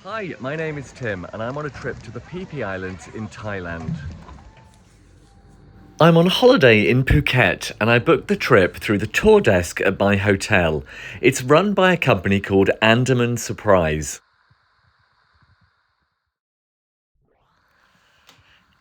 Hi, my name is Tim and I'm on a trip to the Phi Phi Islands in Thailand. I'm on holiday in Phuket and I booked the trip through the tour desk at my hotel. It's run by a company called Andaman Surprise.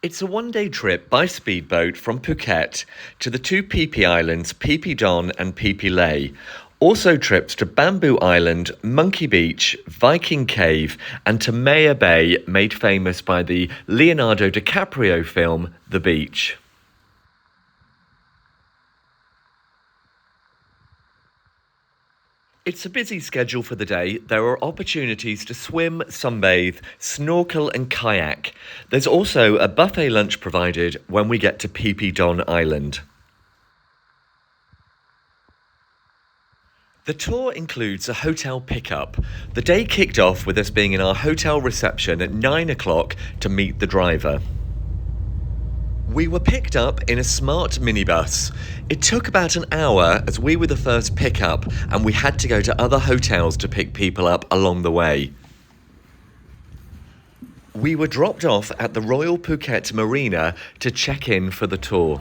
It's a one-day trip by speedboat from Phuket to the two Phi Phi Islands, Phi Phi Don and Phi Phi Lay. Also trips to Bamboo Island, Monkey Beach, Viking Cave and to Tonsai Bay, made famous by the Leonardo DiCaprio film The Beach. It's a busy schedule for the day. There are opportunities to swim, sunbathe, snorkel and kayak. There's also a buffet lunch provided when we get to Phi Phi Don Island. The tour includes a hotel pickup. The day kicked off with us being in our hotel reception at 9 o'clock to meet the driver. We were picked up in a smart minibus. It took about an hour as we were the first pickup and we had to go to other hotels to pick people up along the way. We were dropped off at the Royal Phuket Marina to check in for the tour.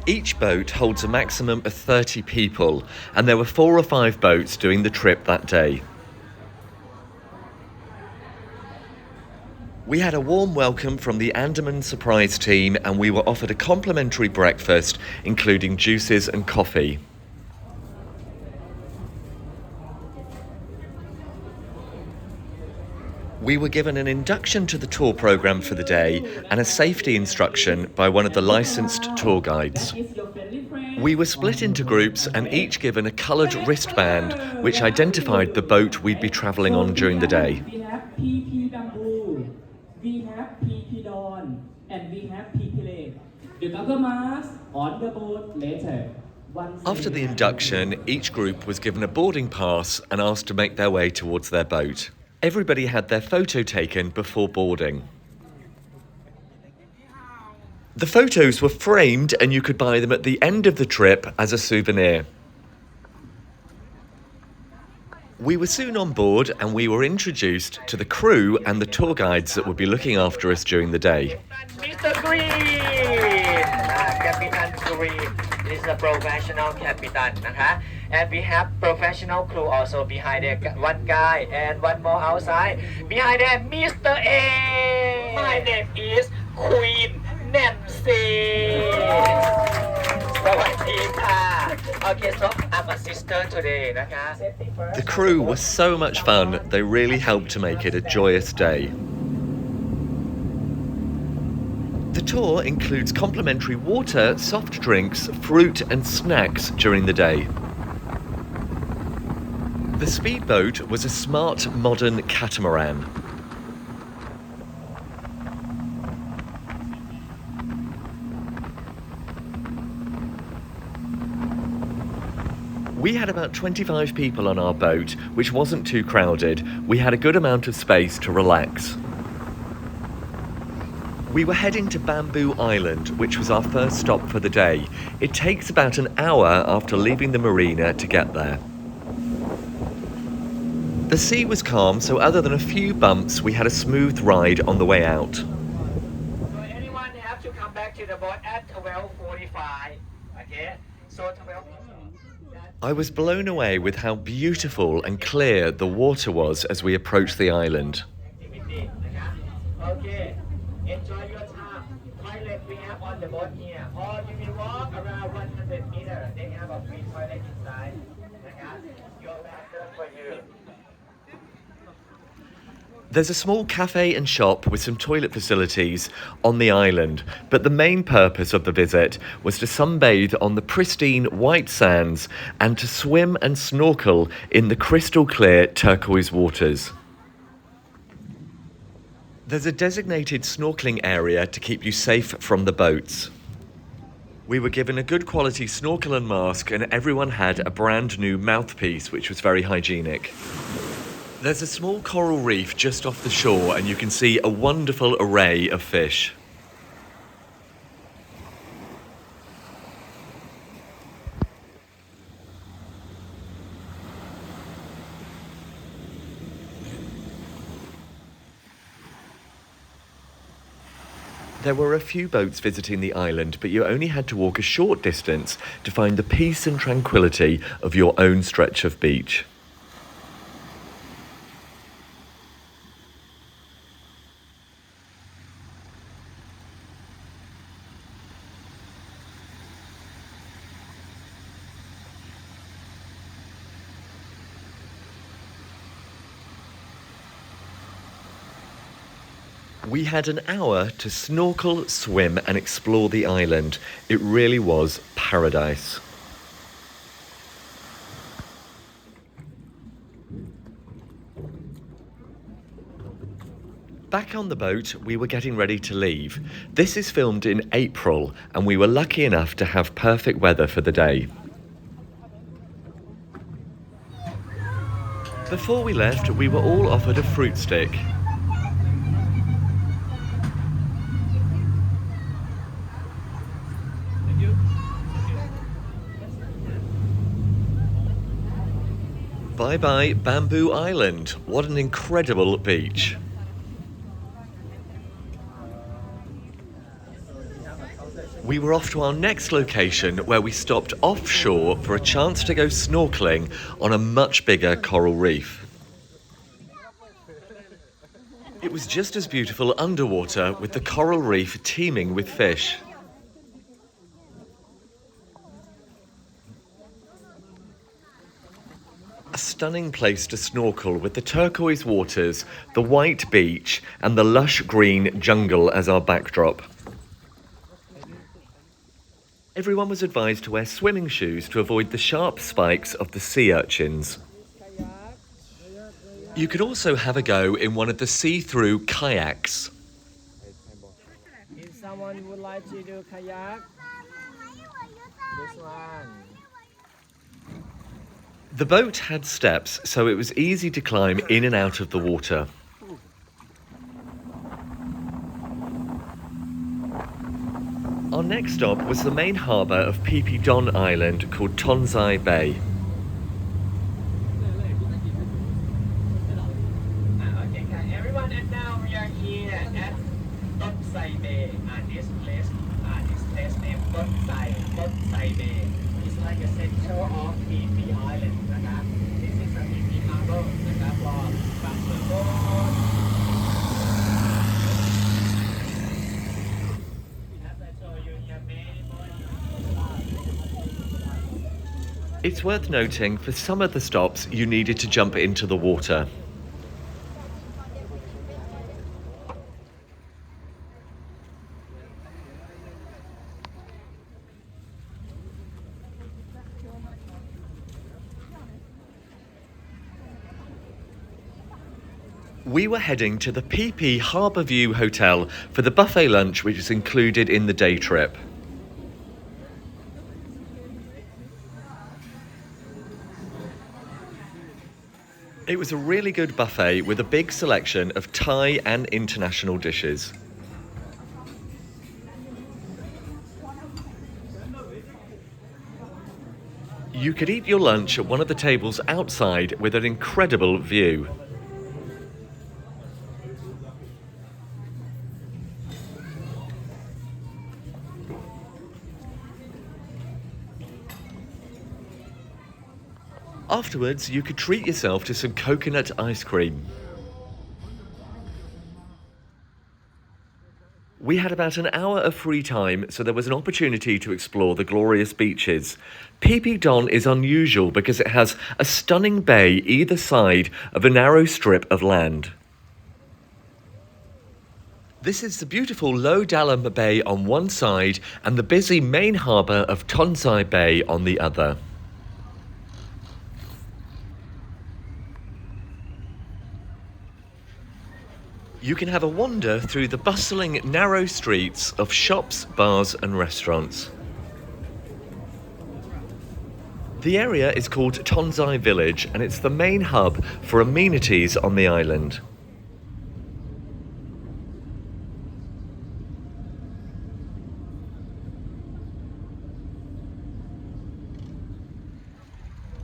Each boat holds a maximum of 30 people and there were 4 or 5 boats doing the trip that day. We had a warm welcome from the Andaman Surprise team and we were offered a complimentary breakfast, including juices and coffee. We were given an induction to the tour program for the day and a safety instruction by one of the licensed tour guides. We were split into groups and each given a coloured wristband which identified the boat we'd be travelling on during the day. We have Phi Phi Don and we have Phi Phi Lay. The government on the boat later. After the induction, each group was given a boarding pass and asked to make their way towards their boat. Everybody had their photo taken before boarding. The photos were framed and you could buy them at the end of the trip as a souvenir. We were soon on board and we were introduced to the crew and the tour guides that would be looking after us during the day. Mr. Green! Captain Green is a professional captain. And we have professional crew also behind there. One guy and one more outside. Behind there, Mr. A! My name is Queen Nancy! Okay, so I'm a sister today. The crew was so much fun, they really helped to make it a joyous day. The tour includes complimentary water, soft drinks, fruit and snacks during the day. The speedboat was a smart, modern catamaran. We had about 25 people on our boat, which wasn't too crowded. We had a good amount of space to relax. We were heading to Bamboo Island, which was our first stop for the day. It takes about an hour after leaving the marina to get there. The sea was calm, so other than a few bumps, we had a smooth ride on the way out. So anyone have to come back to the boat at 12:45. Okay? So 12. I was blown away with how beautiful and clear the water was as we approached the island. Okay, enjoy your time. Toilet we have on the boat here. Or you will walk around 100 meters. They have a free toilet inside. Your bathroom for you. There's a small cafe and shop with some toilet facilities on the island, but the main purpose of the visit was to sunbathe on the pristine white sands and to swim and snorkel in the crystal clear turquoise waters. There's a designated snorkeling area to keep you safe from the boats. We were given a good quality snorkel and mask and everyone had a brand new mouthpiece, which was very hygienic. There's a small coral reef just off the shore and you can see a wonderful array of fish. There were a few boats visiting the island, but you only had to walk a short distance to find the peace and tranquility of your own stretch of beach. We had an hour to snorkel, swim and explore the island. It really was paradise. Back on the boat, we were getting ready to leave. This is filmed in April and we were lucky enough to have perfect weather for the day. Before we left, we were all offered a fruit stick. Bye-bye Bamboo Island. What an incredible beach. We were off to our next location where we stopped offshore for a chance to go snorkelling on a much bigger coral reef. It was just as beautiful underwater with the coral reef teeming with fish. A stunning place to snorkel with the turquoise waters, the white beach and the lush green jungle as our backdrop. Everyone was advised to wear swimming shoes to avoid the sharp spikes of the sea urchins. You could also have a go in one of the see-through kayaks. If someone would like to do kayak, this one. The boat had steps, so it was easy to climb in and out of the water. Our next stop was the main harbour of Phi Phi Don Island called Tonsai Bay. Okay, everyone, and now we are here at Tonsai Bay. This place named Tonsai Bay. It's like a center of Phi Phi Islands. This is a Phi Phi Harbour for transport. It's worth noting, for some of the stops, you needed to jump into the water. We were heading to the Phi Phi Harbour View Hotel for the buffet lunch, which is included in the day trip. It was a really good buffet with a big selection of Thai and international dishes. You could eat your lunch at one of the tables outside with an incredible view. Afterwards, you could treat yourself to some coconut ice cream. We had about an hour of free time, so there was an opportunity to explore the glorious beaches. Phi Phi Don is unusual because it has a stunning bay either side of a narrow strip of land. This is the beautiful Loh Dalum Bay on one side and the busy main harbour of Tonsai Bay on the other. You can have a wander through the bustling, narrow streets of shops, bars and restaurants. The area is called Tonsai Village and it's the main hub for amenities on the island.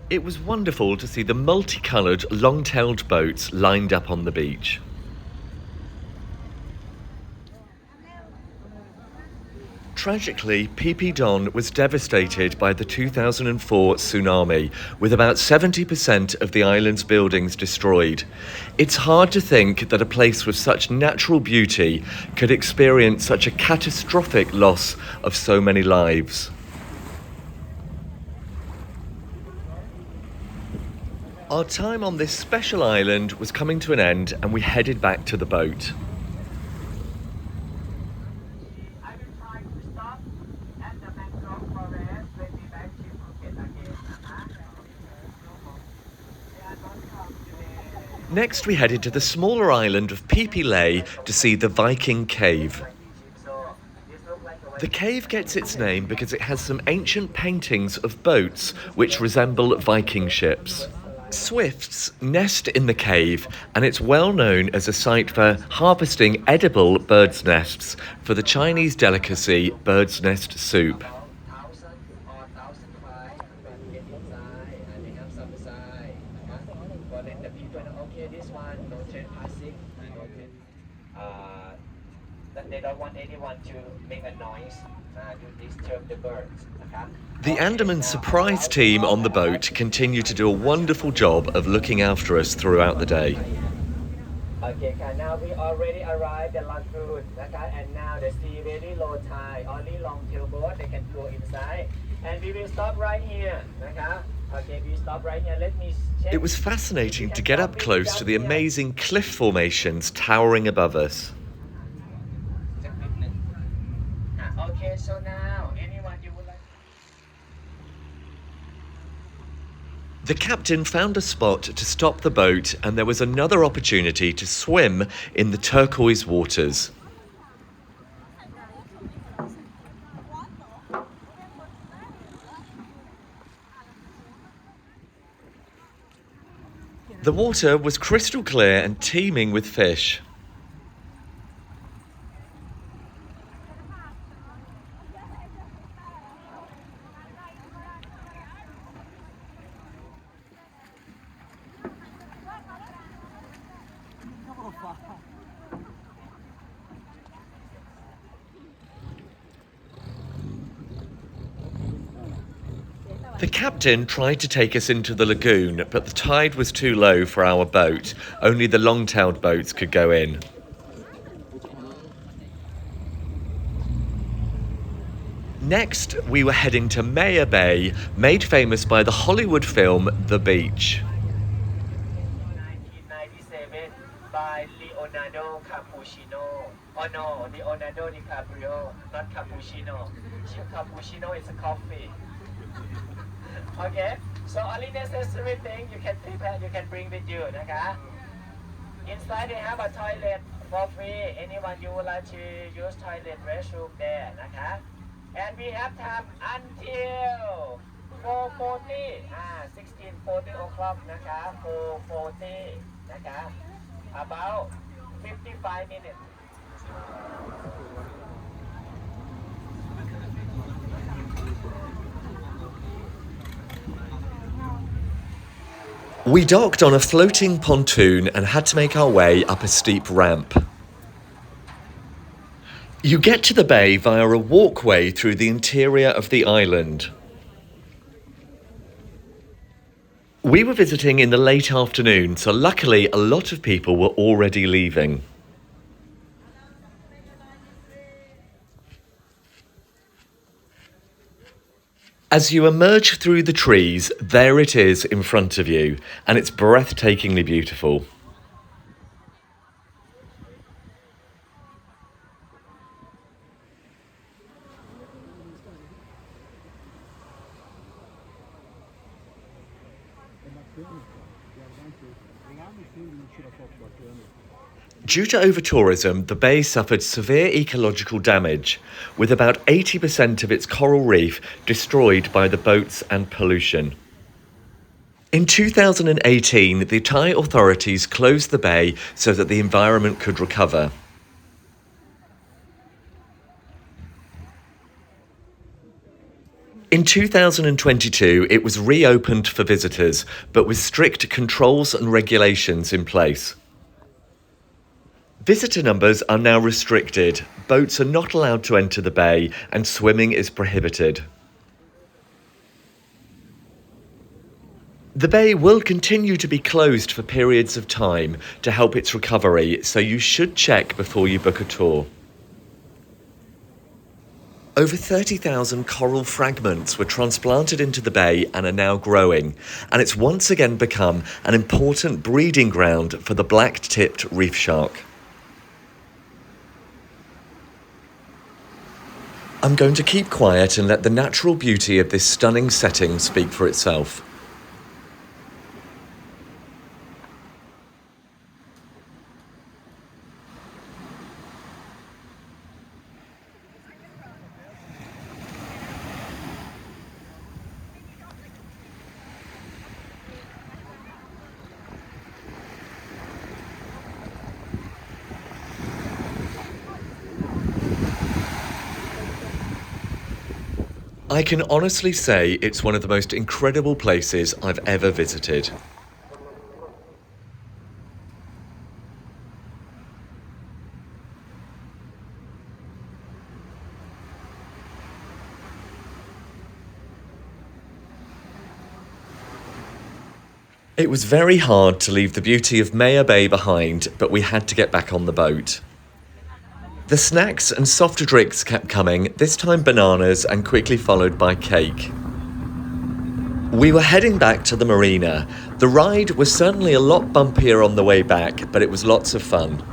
It was wonderful to see the multicoloured, long-tailed boats lined up on the beach. Tragically, Phi Phi Don was devastated by the 2004 tsunami, with about 70% of the island's buildings destroyed. It's hard to think that a place with such natural beauty could experience such a catastrophic loss of so many lives. Our time on this special island was coming to an end, and we headed back to the boat. I will try to stop at the mangrove forest when we back to Phuket again. They are not come today. Next, we headed to the smaller island of Phi Phi Lay to see the Viking Cave. So this looks like a The cave gets its name because it has some ancient paintings of boats which resemble Viking ships. Swifts nest in the cave, and it's well known as a site for harvesting edible birds' nests for the Chinese delicacy bird's nest soup. 1,000 or 1,005 but get inside and they have some side. But then the people know, okay, this one no trespassing, that they don't want anyone to make a noise to disturb the birds. The Andaman Surprise team on the boat continue to do a wonderful job of looking after us throughout the day. Okay, now we already arrived at lagoon, and now the sea very low tide, only long tail boat, they can go inside. And we will stop right here, okay, we stop right here, let me check. It was fascinating to get up close to the amazing cliff formations towering above us. Okay, so now, anyone you would like? The captain found a spot to stop the boat, and there was another opportunity to swim in the turquoise waters. The water was crystal clear and teeming with fish. The captain tried to take us into the lagoon, but the tide was too low for our boat. Only the long-tailed boats could go in. Next, we were heading to Maya Bay, made famous by the Hollywood film The Beach. 1997 by Leonardo DiCaprio. Oh no, Leonardo DiCaprio, not cappuccino. Cappuccino is a coffee. Okay, so only necessary thing you can prepare, you can bring with you, Inside they have a toilet for free. Anyone you would like to use toilet restroom there, And we have time until 4:40, 16:40 o'clock, 4:40, about 55 minutes. We docked on a floating pontoon and had to make our way up a steep ramp. You get to the bay via a walkway through the interior of the island. We were visiting in the late afternoon, so luckily a lot of people were already leaving. As you emerge through the trees, there it is in front of you, and it's breathtakingly beautiful. Due to over-tourism, the bay suffered severe ecological damage, with about 80% of its coral reef destroyed by the boats and pollution. In 2018, the Thai authorities closed the bay so that the environment could recover. In 2022, it was reopened for visitors, but with strict controls and regulations in place. Visitor numbers are now restricted, boats are not allowed to enter the bay, and swimming is prohibited. The bay will continue to be closed for periods of time to help its recovery, so you should check before you book a tour. Over 30,000 coral fragments were transplanted into the bay and are now growing, and it's once again become an important breeding ground for the black-tipped reef shark. I'm going to keep quiet and let the natural beauty of this stunning setting speak for itself. I can honestly say it's one of the most incredible places I've ever visited. It was very hard to leave the beauty of Maya Bay behind, but we had to get back on the boat. The snacks and soft drinks kept coming, this time bananas and quickly followed by cake. We were heading back to the marina. The ride was certainly a lot bumpier on the way back, but it was lots of fun.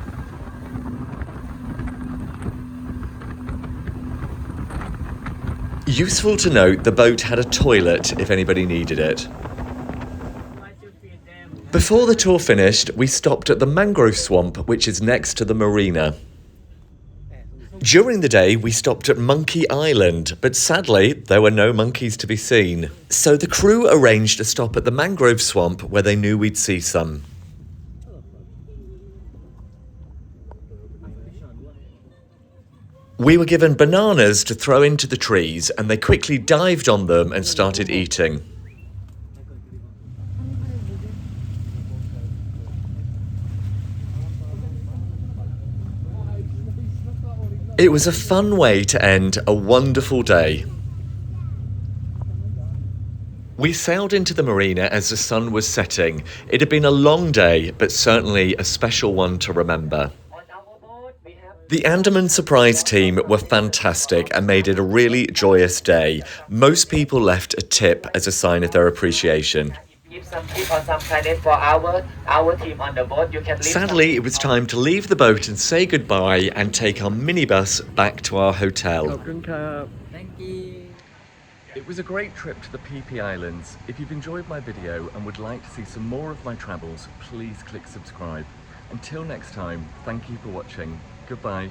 Useful to note, the boat had a toilet if anybody needed it. Before the tour finished, we stopped at the mangrove swamp, which is next to the marina. During the day, we stopped at Monkey Island, but sadly, there were no monkeys to be seen. So the crew arranged a stop at the mangrove swamp where they knew we'd see some. We were given bananas to throw into the trees, and they quickly dived on them and started eating. It was a fun way to end a wonderful day. We sailed into the marina as the sun was setting. It had been a long day, but certainly a special one to remember. The Andaman Surprise team were fantastic and made it a really joyous day. Most people left a tip as a sign of their appreciation. Sadly, it was time to leave the boat and say goodbye and take our minibus back to our hotel. Thank you. It was a great trip to the Phi Phi Islands. If you've enjoyed my video and would like to see some more of my travels, please click subscribe. Until next time, thank you for watching. Goodbye.